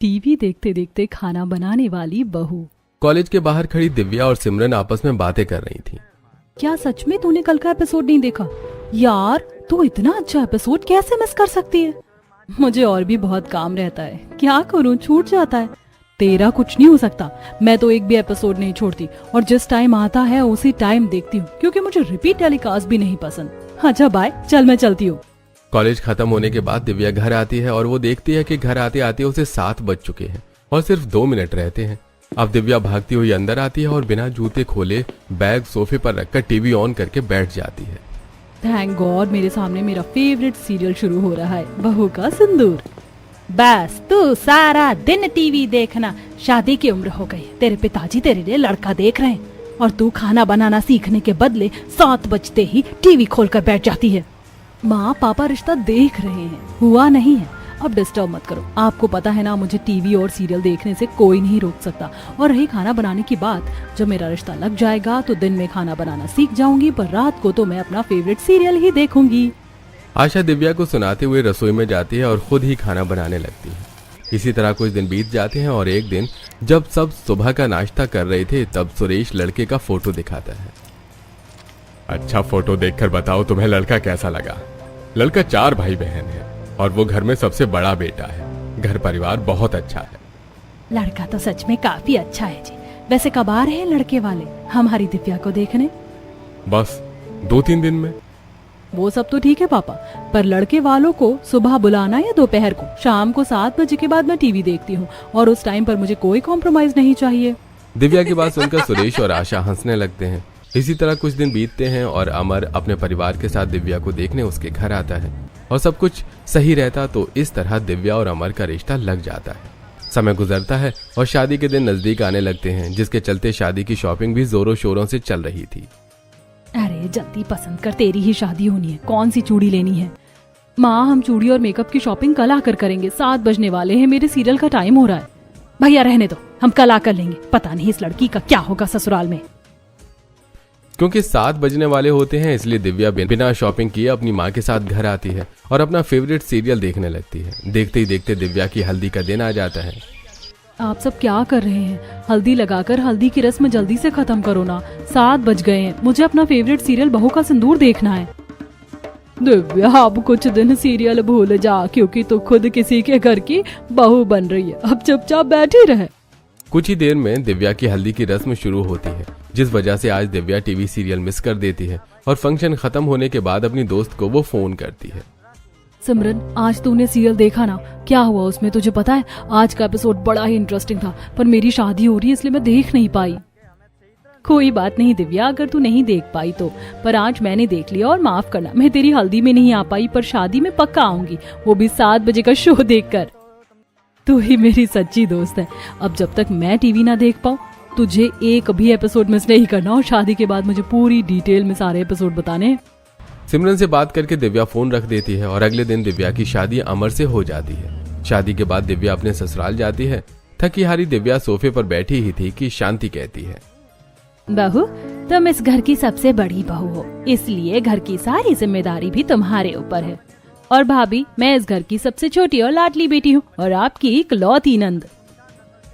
TV देखते देखते खाना बनाने वाली बहू। कॉलेज के बाहर खड़ी दिव्या और सिमरन आपस में बातें कर रही थीं। क्या सच में तूने कल का एपिसोड नहीं देखा? यार तू इतना अच्छा एपिसोड कैसे मिस कर सकती है? मुझे और भी बहुत काम रहता है, क्या करूं, छूट जाता है। तेरा कुछ नहीं हो सकता, मैं तो एक भी एपिसोड नहीं छोड़ती और जिस टाइम आता है उसी टाइम देखती हूँ, क्योंकि मुझे रिपीट टेलीकास्ट भी नहीं पसंद। अच्छा बाय, चल मैं चलती हूँ। कॉलेज खत्म होने के बाद दिव्या घर आती है और वो देखती है कि घर आते आते उसे 7 बज चुके हैं और सिर्फ 2 मिनट रहते हैं। अब दिव्या भागती हुई अंदर आती है और बिना जूते खोले बैग सोफे पर रखकर टीवी ऑन करके बैठ जाती है। थैंक गॉड, मेरे सामने मेरा फेवरेट सीरियल शुरू हो रहा है, बहू का सिंदूर। बस तू सारा दिन टीवी देखना, शादी की उम्र हो गई, तेरे पिताजी तेरे लिए लड़का देख रहे हैं और तू खाना बनाना सीखने के बदले 7 बजते ही टीवी खोलकर बैठ जाती है। माँ पापा रिश्ता देख रहे हैं, हुआ नहीं है, अब डिस्टर्ब मत करो। आपको पता है ना, मुझे टीवी और सीरियल देखने से कोई नहीं रोक सकता। और रही खाना बनाने की बात, जब मेरा रिश्ता लग जाएगा तो दिन में खाना बनाना सीख जाऊंगी, पर रात को तो मैं अपना फेवरेट सीरियल ही देखूंगी। आशा दिव्या को सुनाते हुए रसोई में जाती है और खुद ही खाना बनाने लगती है। इसी तरह कुछ दिन बीत जाते हैं और एक दिन जब सब सुबह का नाश्ता कर रहे थे तब सुरेश लड़के का फोटो दिखाता है। अच्छा फोटो देखकर बताओ तुम्हें लड़का कैसा लगा। लड़का 4 भाई बहन है और वो घर में सबसे बड़ा बेटा है। घर परिवार बहुत अच्छा है। लड़का तो सच में काफी अच्छा है जी। वैसे कब आ रहे हैं लड़के वाले हमारी दिव्या को देखने? बस 2-3 दिन में। वो सब तो ठीक है पापा, पर लड़के वालों को सुबह बुलाना या दोपहर को? शाम को 7 बजे के बाद मैं टीवी देखती हूँ और उस टाइम पर मुझे कोई कॉम्प्रोमाइज नहीं चाहिए। दिव्या की बात सुनकर सुरेश और आशा हंसने लगते हैं। इसी तरह कुछ दिन बीतते हैं और अमर अपने परिवार के साथ दिव्या को देखने उसके घर आता है और सब कुछ सही रहता तो इस तरह दिव्या और अमर का रिश्ता लग जाता है। समय गुजरता है और शादी के दिन नजदीक आने लगते हैं, जिसके चलते शादी की शॉपिंग भी जोरों शोरों से चल रही थी। अरे जल्दी पसंद कर, तेरी ही शादी होनी है, कौन सी चूड़ी लेनी है? माँ हम चूड़ी और मेकअप की शॉपिंग कल आकर करेंगे, 7 बजने वाले हैं, मेरे सीरियल का टाइम हो रहा है। भैया रहने दो, हम कल आकर लेंगे। पता नहीं इस लड़की का क्या होगा ससुराल में। क्योंकि 7 बजने वाले होते हैं इसलिए दिव्या बिना शॉपिंग किए अपनी माँ के साथ घर आती है और अपना फेवरेट सीरियल देखने लगती है। देखते ही देखते दिव्या की हल्दी का दिन आ जाता है। आप सब क्या कर रहे हैं? हल्दी लगाकर हल्दी की रस्म जल्दी से खत्म करो ना, 7 बज गए हैं, मुझे अपना फेवरेट सीरियल बहू का सिंदूर देखना है। दिव्या अब कुछ दिन सीरियल भूल जा, क्योंकि तू खुद किसी के घर की बहू बन रही है, अब चुपचाप बैठी रहे। कुछ ही देर में दिव्या की हल्दी की रस्म शुरू होती है, जिस वजह से आज दिव्या टीवी सीरियल मिस कर देती है और फंक्शन खत्म होने के बाद अपनी दोस्त को वो फोन करती है। सिमरन आज तूने सीरियल देखा ना, क्या हुआ उसमें तुझे पता है? आज का एपिसोड बड़ा ही इंटरेस्टिंग था, पर मेरी शादी हो रही है इसलिए मैं देख नहीं पाई। कोई बात नहीं दिव्या, अगर तू नहीं देख पाई तो, पर आज मैंने देख लिया और माफ करना, मैं तेरी हल्दी में नहीं आ पाई, पर शादी में पक्का आऊंगी, वो भी 7 बजे का शो देखकर। तू ही मेरी सच्ची दोस्त है। अब जब तक मैं टीवी ना देख पाऊँ तुझे एक भी एपिसोड मिस नहीं करना और शादी के बाद मुझे पूरी डिटेल में सारे एपिसोड बताने। सिमरन से बात करके दिव्या फोन रख देती है और अगले दिन दिव्या की शादी अमर से हो जाती है। शादी के बाद दिव्या अपने ससुराल जाती है। थकी हारी दिव्या सोफे पर बैठी ही थी कि शांति कहती है, बहू तुम इस घर की सबसे बड़ी बहू हो, इसलिए घर की सारी जिम्मेदारी भी तुम्हारे ऊपर है। और भाभी मैं इस घर की सबसे छोटी और लाडली बेटी हूँ और आपकी इकलौती नंद।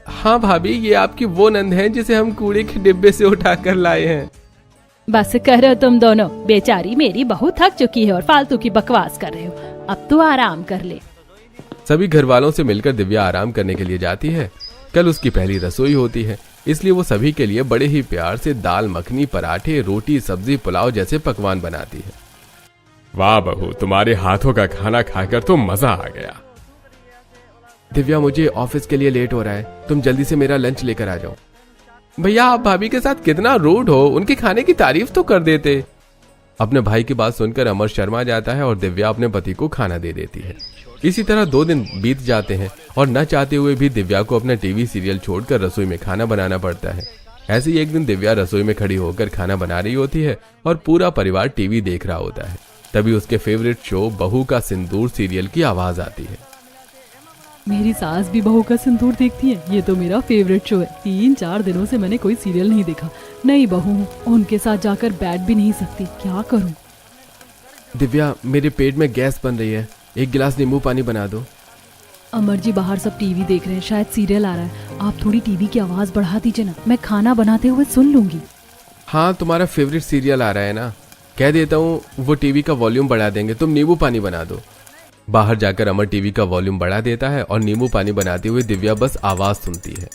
हाँ भाभी, ये आपकी वो नंद है जिसे हम कूड़े के डिब्बे से उठा कर लाए हैं। बस करो तुम दोनों, बेचारी मेरी बहू थक चुकी है और फालतू की बकवास कर रहे हो, अब तो आराम कर ले। सभी घर वालों से मिलकर दिव्या आराम करने के लिए जाती है। कल उसकी पहली रसोई होती है, इसलिए वो सभी के लिए बड़े ही प्यार से दाल मखनी, पराठे, रोटी, सब्जी, पुलाव जैसे पकवान बनाती है। वाह बहू, तुम्हारे हाथों का खाना खाकर तो मजा आ गया। दिव्या मुझे ऑफिस के लिए लेट हो रहा है, तुम जल्दी से मेरा लंच लेकर आ जाओ। भैया आप भाभी के साथ कितना रूड हो, उनके खाने की तारीफ तो कर देते। अपने भाई की बात सुनकर अमर शर्मा जाता है और दिव्या अपने पति को खाना दे देती है। इसी तरह 2 दिन बीत जाते हैं और न चाहते हुए भी दिव्या को अपना टीवी सीरियल छोड़कर रसोई में खाना बनाना पड़ता है। ऐसे ही एक दिन दिव्या रसोई में खड़ी होकर खाना बना रही होती है और पूरा परिवार टीवी देख रहा होता है। तभी उसके फेवरेट शो बहू का सिंदूर सीरियल की आवाज आती है। मेरी सास भी बहू का सिंदूर देखती है, ये तो मेरा फेवरेट शो है। 3-4 दिनों से मैंने कोई सीरियल नहीं देखा। नई बहू हूँ, उनके साथ जाकर बैठ भी नहीं सकती, क्या करूँ? दिव्या मेरे पेट में गैस बन रही है, 1 गिलास नींबू पानी बना दो। अमर जी बाहर सब टीवी देख रहे हैं, शायद सीरियल आ रहा है। आप थोड़ी टीवी की आवाज बढ़ा दीजिए ना, मैं खाना बनाते हुए सुन लूंगी। हाँ, तुम्हारा फेवरेट सीरियल आ रहा है ना, कह देता हूँ वो टीवी का वॉल्यूम बढ़ा देंगे, तुम नींबू पानी बना दो। बाहर जाकर अमर टीवी का वॉल्यूम बढ़ा देता है और नींबू पानी बनाते हुए दिव्या बस आवाज सुनती है।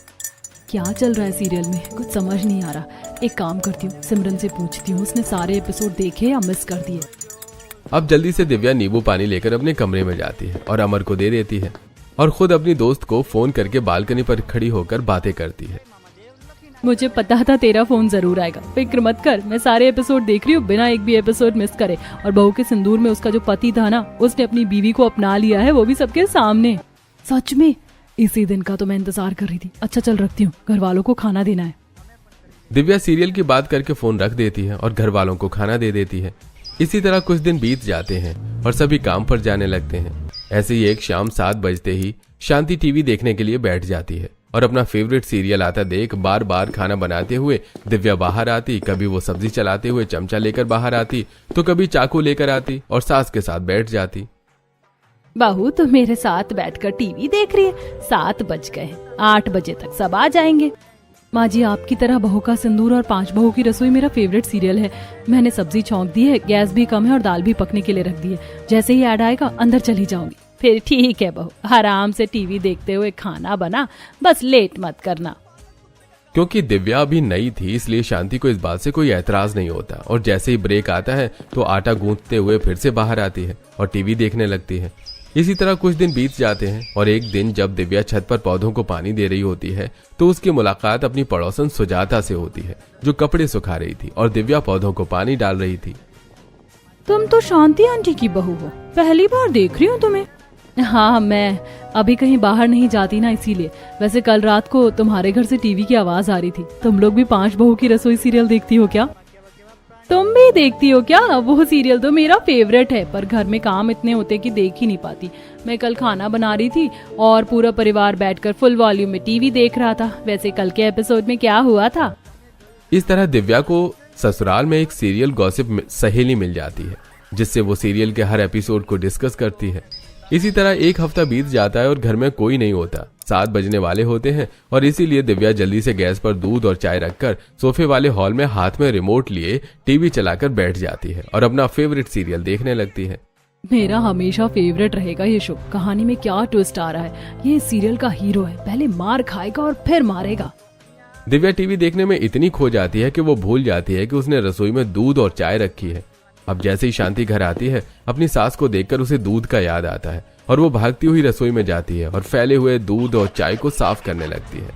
क्या चल रहा है सीरियल में, कुछ समझ नहीं आ रहा। एक काम करती हूँ, सिमरन से पूछती हूँ उसने सारे एपिसोड देखे या मिस कर दिए। अब जल्दी से दिव्या नींबू पानी लेकर अपने कमरे में जाती है और अमर को दे देती है और खुद अपनी दोस्त को फोन करके बालकनी पर खड़ी होकर बातें करती है। मुझे पता था तेरा फोन जरूर आएगा, फिक्र मत कर, मैं सारे एपिसोड देख रही हूँ बिना एक भी एपिसोड मिस करे। और बहू के सिंदूर में उसका जो पति था ना, उसने अपनी बीवी को अपना लिया है, वो भी सबके सामने। सच में इसी दिन का तो मैं इंतजार कर रही थी। अच्छा चल रखती हूँ, घर वालों को खाना देना है। दिव्या सीरियल की बात करके फोन रख देती है और घर वालों को खाना दे देती है। इसी तरह कुछ दिन बीत जाते हैं और सभी काम पर जाने लगते हैं। ऐसे ही एक शाम 7 बजते ही शांति टीवी देखने के लिए बैठ जाती है और अपना फेवरेट सीरियल आता देख बार बार खाना बनाते हुए दिव्या बाहर आती। कभी वो सब्जी चलाते हुए चमचा लेकर बाहर आती तो कभी चाकू लेकर आती और सास के साथ बैठ जाती। बहू तो मेरे साथ बैठकर टीवी देख रही है, 7 बज गए, 8 बजे तक सब आ जाएंगे। माँ जी, आपकी तरह बहू का सिंदूर और 5 बहू की रसोई मेरा फेवरेट सीरियल है। मैंने सब्जी छौंक दी है, गैस भी कम है और दाल भी पकने के लिए रख दी है। जैसे ही ऐड आएगा अंदर चली जाऊंगी। फिर ठीक है बहू, आराम से टीवी देखते हुए खाना बना, बस लेट मत करना। क्योंकि दिव्या अभी नई थी इसलिए शांति को इस बात से कोई ऐतराज नहीं होता और जैसे ही ब्रेक आता है तो आटा गूंथते हुए फिर से बाहर आती है और टीवी देखने लगती है। इसी तरह कुछ दिन बीत जाते हैं और एक दिन जब दिव्या छत पर पौधों को पानी दे रही होती है तो उसकी मुलाकात अपनी पड़ोसन सुजाता से होती है जो कपड़े सुखा रही थी और दिव्या पौधों को पानी डाल रही थी। तुम तो शांति आंटी की बहू हो, पहली बार देख रही हूँ तुम्हें। हाँ, मैं अभी कहीं बाहर नहीं जाती ना, इसीलिए। वैसे कल रात को तुम्हारे घर से टीवी की आवाज आ रही थी। तुम लोग भी 5 बहू की रसोई सीरियल देखती हो क्या? तुम भी देखती हो क्या? वो सीरियल तो मेरा फेवरेट है, पर घर में काम इतने होते कि देख ही नहीं पाती। मैं कल खाना बना रही थी और पूरा परिवार बैठकर फुल वॉल्यूम में टीवी देख रहा था। वैसे कल के एपिसोड में क्या हुआ था? इस तरह दिव्या को ससुराल में एक सीरियल गॉसिप सहेली मिल जाती है जिससे वो सीरियल के हर एपिसोड को डिस्कस करती है। इसी तरह एक हफ्ता बीत जाता है और घर में कोई नहीं होता। 7 बजने वाले होते हैं और इसीलिए दिव्या जल्दी से गैस पर दूध और चाय रखकर सोफे वाले हॉल में हाथ में रिमोट लिए टीवी चलाकर बैठ जाती है और अपना फेवरेट सीरियल देखने लगती है। मेरा हमेशा फेवरेट रहेगा ये शो। कहानी में क्या ट्विस्ट आ रहा है? ये सीरियल का हीरो है, पहले मार खाएगा और फिर मारेगा। दिव्या टीवी देखने में इतनी खो जाती है कि वो भूल जाती है कि उसने रसोई में दूध और चाय रखी है। अब जैसे ही शांति घर आती है अपनी सास को देखकर उसे दूध का याद आता है और वो भागती हुई रसोई में जाती है और फैले हुए दूध और चाय को साफ करने लगती है।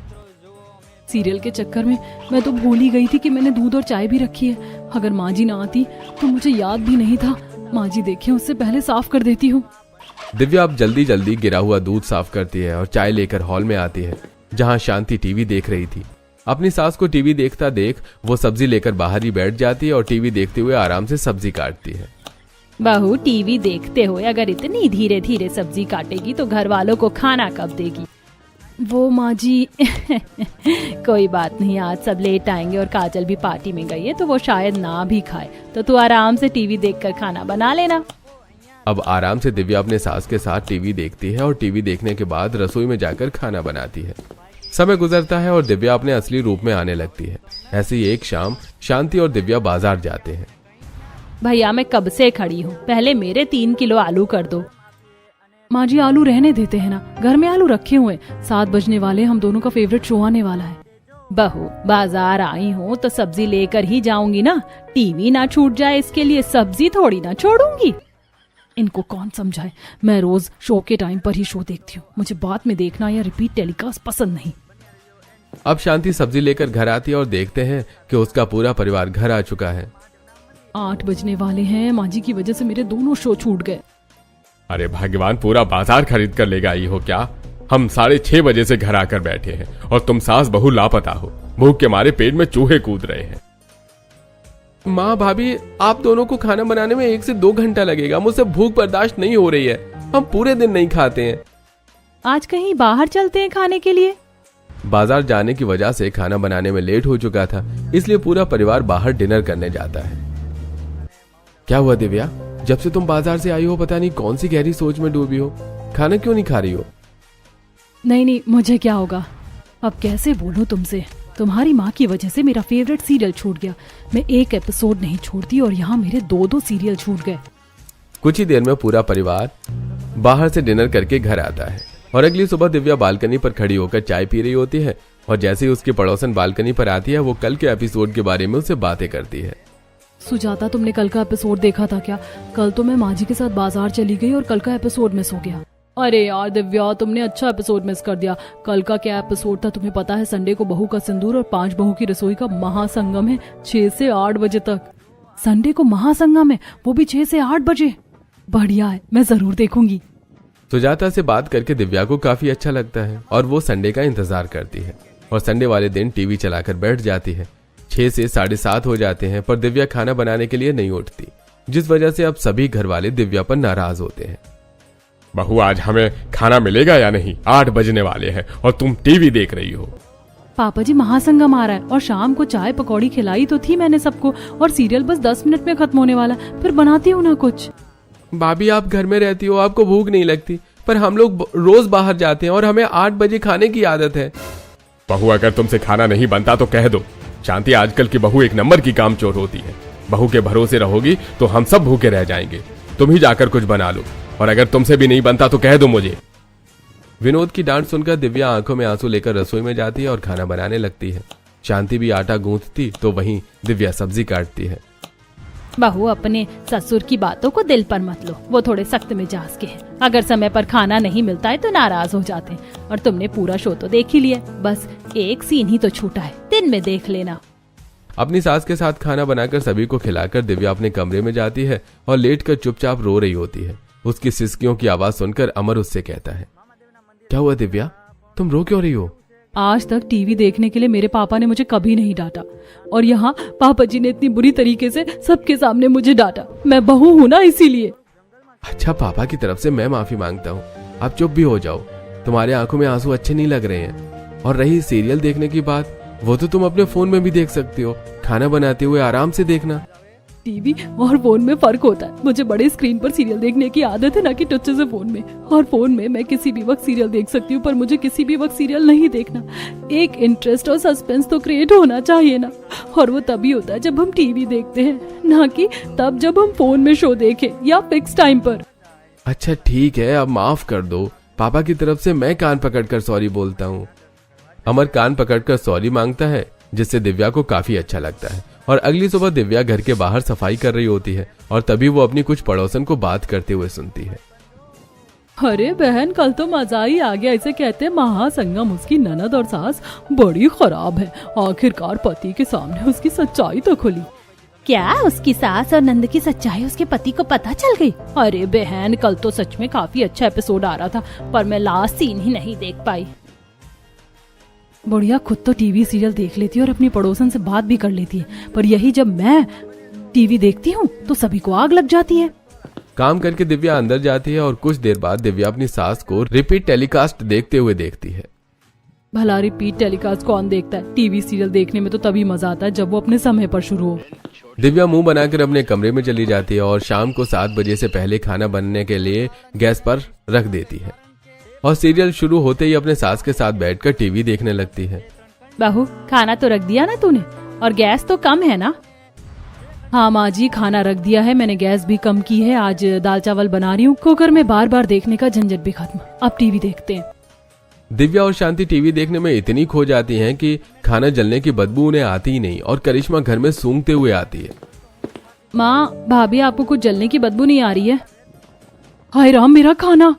सीरियल के चक्कर में मैं तो भूल ही गई थी कि मैंने दूध और चाय भी रखी है। अगर माँ जी ना आती तो मुझे याद भी नहीं था। माँ जी देखे उससे पहले साफ कर देती हूँ। दिव्या अब जल्दी जल्दी गिरा हुआ दूध साफ करती है और चाय लेकर हॉल में आती है जहाँ शांति टीवी देख रही थी। अपनी सास को टीवी देखता देख वो सब्जी लेकर बाहर ही बैठ जाती है और टीवी देखते हुए आराम से सब्जी काटती है। बहू टीवी देखते हुए अगर इतनी धीरे धीरे सब्जी काटेगी तो घर वालों को खाना कब देगी? वो माँ जी कोई बात नहीं, आज सब लेट आएंगे और काजल भी पार्टी में गई है तो वो शायद ना भी खाए, तो तू आराम से टीवी देखकर खाना बना लेना। अब आराम से दिव्या अपने सास के साथ टीवी देखती है और टीवी देखने के बाद रसोई में जाकर खाना बनाती है। समय गुजरता है और दिव्या अपने असली रूप में आने लगती है। ऐसी एक शाम शांति और दिव्या बाजार जाते हैं। भैया मैं कब से खड़ी हूँ, पहले मेरे 3 किलो आलू कर दो। माँ जी आलू रहने देते हैं ना, घर में आलू रखे हुए। 7 बजने वाले, हम दोनों का फेवरेट शो आने वाला है। बहू बाजार आई हूँ तो सब्जी लेकर ही जाऊंगी ना, टीवी ना छूट जाए इसके लिए सब्जी थोड़ी ना छोड़ूंगी। इनको कौन समझाए, मैं रोज शो के टाइम पर ही शो देखती हूँ। मुझे बाद में देखना या रिपीट टेलीकास्ट पसंद नहीं। अब शांति सब्जी लेकर घर आती है और देखते हैं कि उसका पूरा परिवार घर आ चुका है। 8 बजने वाले हैं, माँ जी की वजह से मेरे दोनों शो छूट गए। अरे भगवान, पूरा बाजार खरीद कर लेगा आई हो क्या? हम 6:30 बजे से घर आकर बैठे हैं और तुम सास बहू लापता हो। भूख के मारे पेट में चूहे कूद रहे हैं। माँ भाभी, आप दोनों को खाना बनाने में 1 से 2 घंटा लगेगा। मुझसे भूख बर्दाश्त नहीं हो रही है, हम पूरे दिन नहीं खाते हैं। आज कहीं बाहर चलते हैं खाने के लिए। बाजार जाने की वजह से खाना बनाने में लेट हो चुका था, इसलिए पूरा परिवार बाहर डिनर करने जाता है। क्या हुआ दिव्या, जब से तुम बाजार से आई हो पता नहीं कौन सी गहरी सोच में डूबी हो? खाना क्यों नहीं खा रही हो? नहीं नहीं, मुझे क्या होगा। अब कैसे बोलूं तुमसे। तुम्हारी माँ की वजह से मेरा फेवरेट सीरियल छूट गया। मैं एक एपिसोड नहीं छोड़ती और यहाँ मेरे 2-2 सीरियल छूट गए। कुछ ही देर में पूरा परिवार बाहर से डिनर करके घर आता है और अगली सुबह दिव्या बालकनी पर खड़ी होकर चाय पी रही होती है और जैसे ही उसकी पड़ोसन बालकनी पर आती है वो कल के एपिसोड के बारे में उससे बातें करती है। सुजाता, तुमने कल का एपिसोड देखा था क्या? कल तो मैं माँ जी के साथ बाजार चली गई और कल का एपिसोड मिस हो गया। अरे यार दिव्या, तुमने अच्छा एपिसोड मिस कर दिया। कल का क्या एपिसोड था तुम्हें पता है? संडे को बहू का सिंदूर और 5 बहू की रसोई का महासंगम है 6 से 8 बजे तक। संडे को महासंगम है, वो भी 6 से 8 बजे। बढ़िया है, मैं जरूर देखूंगी। सुजाता से बात करके दिव्या को काफी अच्छा लगता है और वो संडे का इंतजार करती है और संडे वाले दिन टीवी चलाकर बैठ जाती है। 6 से 7:30 हो जाते हैं पर दिव्या खाना बनाने के लिए नहीं उठती, जिस वजह से अब सभी घर वाले दिव्या पर नाराज होते हैं। बहू, आज हमें खाना मिलेगा या नहीं? 8 बजने वाले हैं और तुम टीवी देख रही हो। पापा जी, महासंगम आ रहा है और शाम को चाय पकौड़ी खिलाई तो थी मैंने सबको और सीरियल बस 10 मिनट में खत्म होने वाला, फिर बनाती हूँ ना कुछ। भाभी, आप घर में रहती हो, आपको भूख नहीं लगती, पर हम लोग रोज बाहर जाते हैं और हमें 8 बजे खाने की आदत है। बहू, अगर तुमसे खाना नहीं बनता तो कह दो। शांति, आजकल की बहू एक नंबर की कामचोर होती है। बहू के भरोसे रहोगी तो हम सब भूखे रह जाएंगे। तुम ही जाकर कुछ बना लो और अगर तुमसे भी नहीं बनता तो कह दो मुझे। विनोद की डांट सुनकर दिव्या आंखों में आंसू लेकर रसोई में जाती है और खाना बनाने लगती है। शांति भी आटा गूंथती तो वहीं दिव्या सब्जी काटती है। बहू, अपने ससुर की बातों को दिल पर मत लो, वो थोड़े सख्त मिजाज के हैं। अगर समय पर खाना नहीं मिलता है तो नाराज हो जाते हैं। और तुमने पूरा शो तो देख ही लिया, बस एक सीन ही तो छूटा है, दिन में देख लेना। अपनी सास के साथ खाना बनाकर सभी को खिलाकर दिव्या अपने कमरे में जाती है और लेटकर चुपचाप रो रही होती है। उसकी सिसकियों की आवाज सुनकर अमर उससे कहता है, क्या हुआ दिव्या, तुम रो क्यों रही हो? आज तक टीवी देखने के लिए मेरे पापा ने मुझे कभी नहीं डांटा और यहाँ पापा जी ने इतनी बुरी तरीके से सबके सामने मुझे डांटा। मैं बहू हूँ ना, इसीलिए। अच्छा, पापा की तरफ से मैं माफी मांगता हूँ, आप चुप भी हो जाओ। तुम्हारे आंखों में आंसू अच्छे नहीं लग रहे हैं। और रही सीरियल देखने की बात, वो तो तुम अपने फोन में भी देख सकती हो। खाना बनाते हुए आराम से देखना। टीवी और फोन में फर्क होता है। मुझे बड़े स्क्रीन पर सीरियल देखने की आदत है, ना कि टच से फोन में। और फोन में मैं किसी भी वक्त सीरियल देख सकती हूँ, पर मुझे किसी भी वक्त सीरियल नहीं देखना। एक इंटरेस्ट और सस्पेंस तो क्रिएट होना चाहिए ना, और वो तभी होता है जब हम टीवी देखते हैं, ना कि तब जब हम फोन में शो देखें या फिक्स टाइम पर। अच्छा ठीक है, अब माफ कर दो। पापा की तरफ से मैं कान पकड़कर सॉरी बोलता हूँ। अमर कान पकड़कर सॉरी मांगता है, जिससे दिव्या को काफी अच्छा लगता है। और अगली सुबह दिव्या घर के बाहर सफाई कर रही होती है और तभी वो अपनी कुछ पड़ोसन को बात करते हुए सुनती है। अरे बहन, कल तो मजा ही आ गया। इसे कहते हैं महासंगम। उसकी ननद और सास बड़ी खराब है। आखिरकार पति के सामने उसकी सच्चाई तो खुली। क्या उसकी सास और नंद की सच्चाई उसके पति को पता चल गई? अरे बहन, कल तो सच में काफी अच्छा एपिसोड आ रहा था, पर मैं लास्ट सीन ही नहीं देख पाई। बुढ़िया खुद तो टीवी सीरियल देख लेती है और अपनी पड़ोसन से बात भी कर लेती है, पर यही जब मैं टीवी देखती हूँ तो सभी को आग लग जाती है। काम करके दिव्या अंदर जाती है और कुछ देर बाद दिव्या अपनी सास को रिपीट टेलीकास्ट देखते हुए देखती है। भला रिपीट टेलीकास्ट कौन देखता है? टीवी सीरियल देखने में तो तभी मजा आता है जब वो अपने समय पर शुरू हो। दिव्या मुंह बनाकर अपने कमरे में चली जाती है और शाम को 7 बजे से पहले खाना बनने के लिए गैस पर रख देती है और सीरियल शुरू होते ही अपने सास के साथ बैठकर टीवी देखने लगती है। बहू, खाना तो रख दिया ना तूने? और गैस तो कम है ना? हाँ माँ जी, खाना रख दिया है मैंने, गैस भी कम की है। आज दाल चावल बना रही हूँ। कुकर में बार बार देखने का झंझट भी खत्म। अब टीवी देखते हैं। दिव्या और शांति टीवी देखने में इतनी खो जाती हैं कि खाना जलने की बदबू उन्हें आती ही नहीं और करिश्मा घर में सूंघते हुए आती है। माँ, भाभी, आपको कुछ जलने की बदबू नहीं आ रही है? हाय राम, मेरा खाना!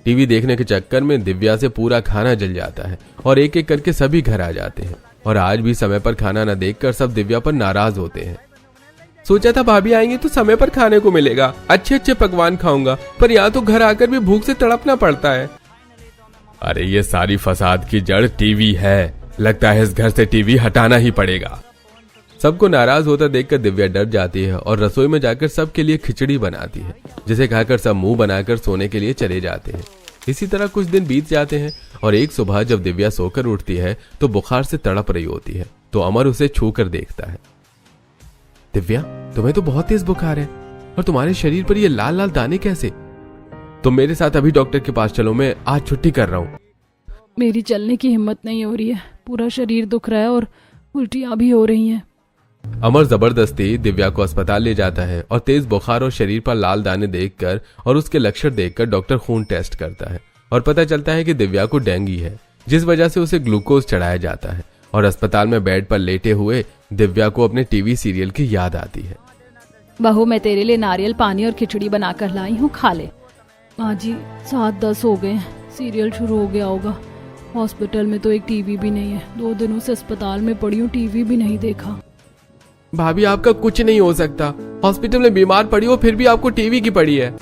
टीवी देखने के चक्कर में दिव्या से पूरा खाना जल जाता है और एक एक करके सभी घर आ जाते हैं। और आज भी समय पर खाना न देखकर सब दिव्या पर नाराज होते हैं। सोचा था भाभी आएंगे तो समय पर खाने को मिलेगा, अच्छे अच्छे पकवान खाऊंगा, पर यहाँ तो घर आकर भी भूख से तड़पना पड़ता है। अरे ये सारी फसाद की जड़ टीवी है। लगता है इस घर से टीवी हटाना ही पड़ेगा। सबको नाराज होता देखकर दिव्या डर जाती है और रसोई में जाकर सबके लिए खिचड़ी बनाती है, जिसे खाकर सब मुंह बनाकर सोने के लिए चले जाते हैं। इसी तरह कुछ दिन बीत जाते हैं और एक सुबह जब दिव्या सोकर उठती है तो बुखार से तड़प रही होती है, तो अमर उसे छू कर देखता है। दिव्या, तुम्हें तो बहुत तेज बुखार है और तुम्हारे शरीर पर ये लाल लाल दाने कैसे? तुम मेरे साथ अभी डॉक्टर के पास चलो, मैं आज छुट्टी कर रहा हूँ। मेरी चलने की हिम्मत नहीं हो रही है, पूरा शरीर दुख रहा है और उल्टियां भी हो रही हैं। अमर जबरदस्ती दिव्या को अस्पताल ले जाता है और तेज बुखार और शरीर पर लाल दाने देखकर और उसके लक्षण देखकर डॉक्टर खून टेस्ट करता है और पता चलता है कि दिव्या को डेंगू है, जिस वजह से उसे ग्लूकोज चढ़ाया जाता है। और अस्पताल में बेड पर लेटे हुए दिव्या को अपने टीवी सीरियल की याद आती है। बहू, मैं तेरे लिए नारियल पानी और खिचड़ी बनाकर लाई हूँ, खा ले। माँ जी 7-10 हो गए, सीरियल शुरू हो गया होगा। हॉस्पिटल में तो एक टीवी भी नहीं है, 2 दिनों से अस्पताल में पड़ी हूँ, टीवी भी नहीं देखा। भाभी आपका कुछ नहीं हो सकता, हॉस्पिटल में बीमार पड़ी हो फिर भी आपको टीवी की पड़ी है।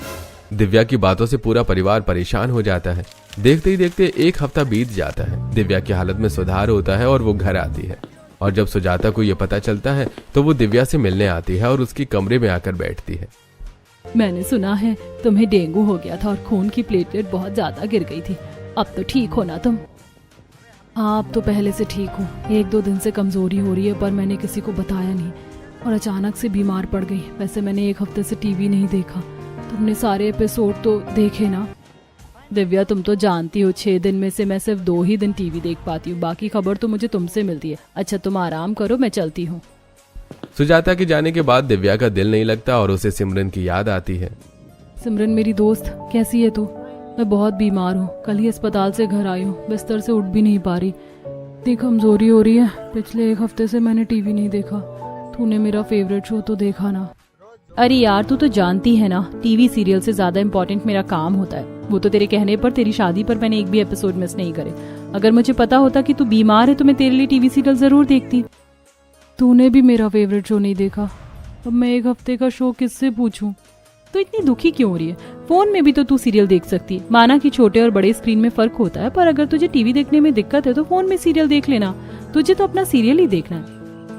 दिव्या की बातों से पूरा परिवार परेशान हो जाता है। देखते ही देखते 1 हफ्ता बीत जाता है। दिव्या की हालत में सुधार होता है और वो घर आती है। और जब सुजाता को ये पता चलता है तो वो दिव्या से मिलने आती है और उसके कमरे में आकर बैठती है। मैंने सुना है तुम्हें डेंगू हो गया था और खून की प्लेटलेट बहुत ज्यादा गिर गई थी, अब तो ठीक हो ना तुम? हाँ, अब तो पहले से ठीक हूँ। 1-2 दिन से कमजोरी हो रही है, पर मैंने किसी को बताया नहीं और अचानक से बीमार पड़ गई। वैसे मैंने 1 हफ्ते से टीवी नहीं देखा। तुमने सारे एपिसोड तो देखे ना? दिव्या, तुम तो जानती हो 6 दिन में से मैं सिर्फ 2 ही दिन टीवी देख पाती हूँ, बाकी खबर तो मुझे तुमसे मिलती है। अच्छा तुम आराम करो, मैं चलती हूँ। सुजाता के जाने के बाद दिव्या का दिल नहीं लगता और उसे सिमरन की याद आती है। सिमरन मेरी दोस्त, कैसी है तू? मैं बहुत बीमार हूँ, कल ही अस्पताल से घर आई हूँ, बिस्तर से उठ भी नहीं पा रही, इतनी कमजोरी हो रही है। पिछले 1 हफ्ते से मैंने टीवी नहीं देखा। तूने मेरा फेवरेट शो तो देखा ना? अरे यार, तू तो जानती है ना, टीवी सीरियल से ज्यादा इम्पोर्टेंट मेरा काम होता है। वो तो तेरे कहने पर तेरी शादी पर मैंने एक भी एपिसोड मिस नहीं करे। अगर मुझे पता होता कि तू बीमार है तो मैं तेरे लिए टीवी सीरियल जरूर देखती। तूने भी मेरा फेवरेट शो नहीं देखा, अब मैं 1 हफ्ते का शो किससे पूछूं? तो इतनी दुखी क्यों हो रही है? फोन में भी तो तू सीरियल देख सकती है। माना कि छोटे और बड़े स्क्रीन में फर्क होता है, पर अगर तुझे टीवी देखने में दिक्कत है तो फोन में सीरियल देख लेना। तुझे तो अपना सीरियल ही देखना है।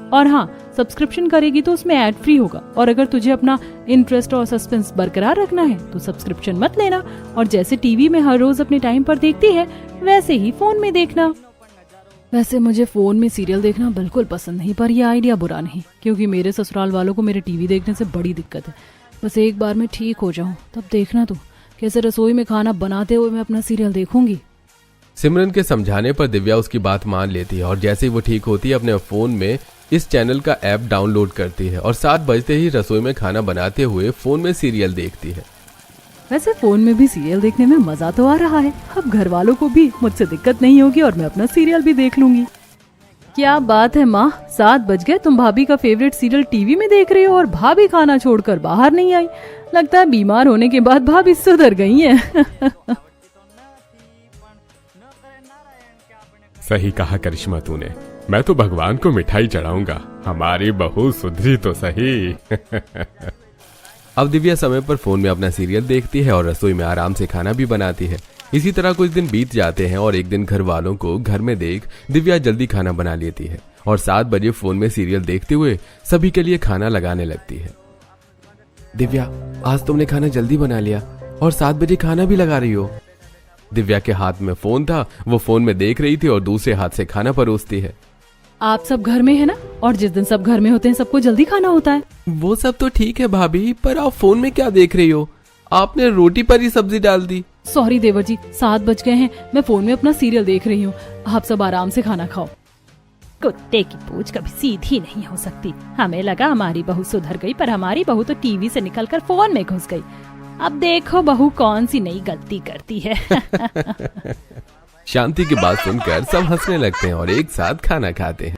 और हाँ, सब्सक्रिप्शन करेगी तो उसमें ऐड फ्री होगा। और अगर तुझे अपना इंटरेस्ट और सस्पेंस बरकरार रखना है तो सब्सक्रिप्शन मत लेना, और जैसे टीवी में हर रोज अपने टाइम पर देखती है वैसे ही फोन में देखना। वैसे मुझे फोन में सीरियल देखना बिल्कुल पसंद नहीं, पर यह आइडिया बुरा नहीं, क्योंकि मेरे ससुराल वालों को मेरे टीवी देखने से बड़ी दिक्कत है। बस एक बार मैं ठीक हो जाऊं तब देखना तू कैसे रसोई में खाना बनाते हुए मैं अपना सीरियल देखूंगी। सिमरन के समझाने पर दिव्या उसकी बात मान लेती है और जैसे ही वो ठीक होती है अपने फोन में इस चैनल का ऐप डाउनलोड करती है और 7 बजते ही रसोई में खाना बनाते हुए फोन में सीरियल देखती है। वैसे फोन में भी सीरियल देखने में मजा तो आ रहा है। अब घर वालों को भी मुझसे दिक्कत नहीं होगी और मैं अपना सीरियल भी देख लूंगी। क्या बात है माँ, 7 बज गए, तुम भाभी का फेवरेट सीरियल टीवी में देख रही हो और भाभी खाना छोड़कर बाहर नहीं आई। लगता है बीमार होने के बाद भाभी सुधर गई है। सही कहा करिश्मा तूने, मैं तो भगवान को मिठाई चढ़ाऊंगा, हमारी बहू सुधरी तो सही। अब दिव्या समय पर फोन में अपना सीरियल देखती है और रसोई में आराम से खाना भी बनाती है। इसी तरह कुछ दिन बीत जाते हैं और एक दिन घर वालों को घर में देख दिव्या जल्दी खाना बना लेती है और 7 बजे फोन में सीरियल देखते हुए सभी के लिए खाना लगाने लगती है। दिव्या, आज तुमने खाना जल्दी बना लिया और 7 बजे खाना भी लगा रही हो। दिव्या के हाथ में फोन था, वो फोन में देख रही थी और दूसरे हाथ से खाना परोसती है। आप सब घर में है ना, और जिस दिन सब घर में होते हैं सबको जल्दी खाना होता है। वो सब तो ठीक है भाभी, पर आप फोन में क्या देख रही हो? आपने रोटी पर ही सब्जी डाल दी। सॉरी देवर जी, 7 बज गए हैं, मैं फोन में अपना सीरियल देख रही हूँ। आप सब आराम से खाना खाओ। कुत्ते की पूंछ कभी सीधी नहीं हो सकती। हमें लगा हमारी बहू सुधर गई, पर हमारी बहू तो टीवी से निकलकर फोन में घुस गई। अब देखो बहू कौन सी नई गलती करती है। शांति की बात सुनकर सब हंसने लगते हैं और एक साथ खाना खाते हैं।